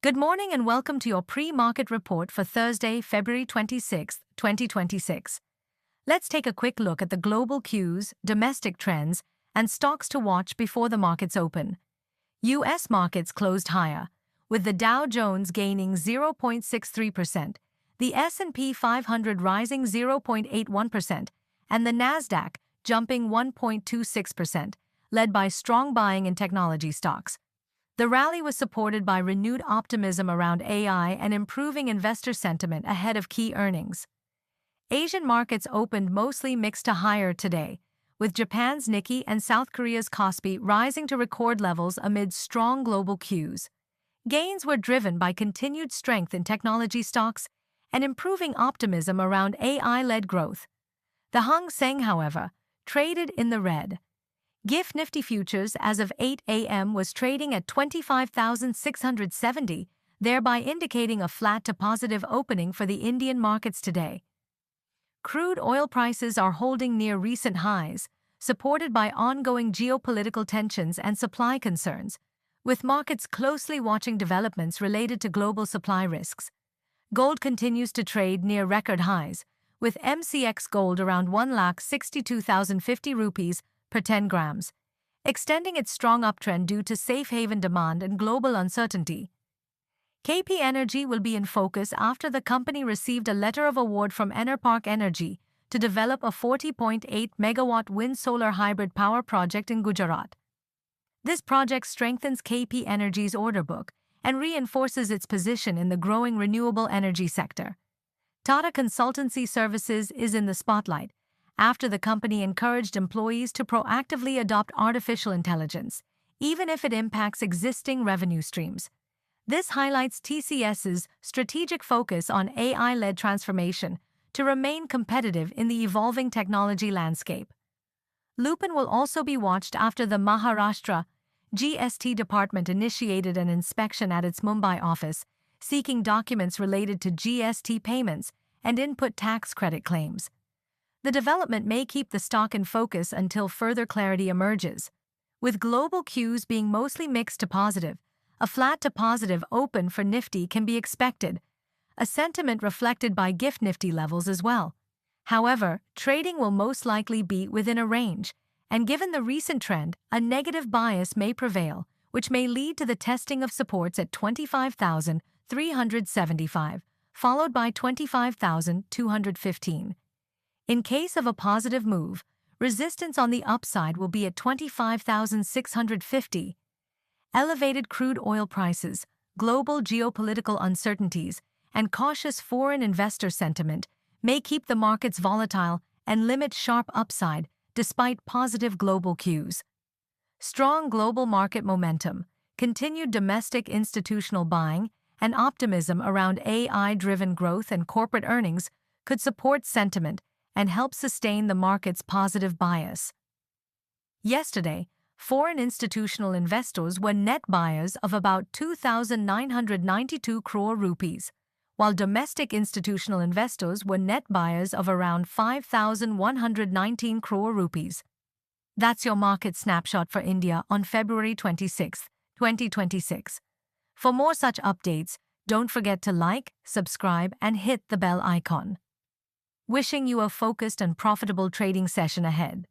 Good morning and welcome to your pre-market report for Thursday, February 26, 2026. Let's take a quick look at the global cues, domestic trends, and stocks to watch before the markets open. U.S. markets closed higher, with the Dow Jones gaining 0.63%, the S&P 500 rising 0.81%, and the Nasdaq jumping 1.26%, led by strong buying in technology stocks. The rally was supported by renewed optimism around AI and improving investor sentiment ahead of key earnings. Asian markets opened mostly mixed to higher today, with Japan's Nikkei and South Korea's Kospi rising to record levels amid strong global cues. Gains were driven by continued strength in technology stocks and improving optimism around AI-led growth. The Hang Seng, however, traded in the red. GIF Nifty futures as of 8 a.m. was trading at 25,670, thereby indicating a flat to positive opening for the Indian markets today. Crude oil prices are holding near recent highs, supported by ongoing geopolitical tensions and supply concerns, with markets closely watching developments related to global supply risks. Gold continues to trade near record highs, with MCX gold around 1,62,050 rupees per 10 grams, extending its strong uptrend due to safe haven demand and global uncertainty. KP Energy will be in focus after the company received a letter of award from Enerpark Energy to develop a 40.8 megawatt wind-solar hybrid power project in Gujarat. This project strengthens KP Energy's order book and reinforces its position in the growing renewable energy sector. Tata Consultancy Services is in the spotlight after the company encouraged employees to proactively adopt artificial intelligence, even if it impacts existing revenue streams. This highlights TCS's strategic focus on AI-led transformation to remain competitive in the evolving technology landscape. Lupin will also be watched after the Maharashtra GST department initiated an inspection at its Mumbai office, seeking documents related to GST payments and input tax credit claims. The development may keep the stock in focus until further clarity emerges. With global cues being mostly mixed to positive, a flat to positive open for Nifty can be expected, a sentiment reflected by GIF Nifty levels as well. However, trading will most likely be within a range, and given the recent trend, a negative bias may prevail, which may lead to the testing of supports at 25,375, followed by 25,215. In case of a positive move, resistance on the upside will be at 25,650. Elevated crude oil prices, global geopolitical uncertainties, and cautious foreign investor sentiment may keep the markets volatile and limit sharp upside despite positive global cues. Strong global market momentum, continued domestic institutional buying, and optimism around AI-driven growth and corporate earnings could support sentiment and help sustain the market's positive bias. Yesterday, foreign institutional investors were net buyers of about 2,992 crore rupees, while domestic institutional investors were net buyers of around 5,119 crore rupees. That's your market snapshot for India on February 26, 2026. For more such updates, don't forget to like, subscribe, and hit the bell icon. Wishing you a focused and profitable trading session ahead.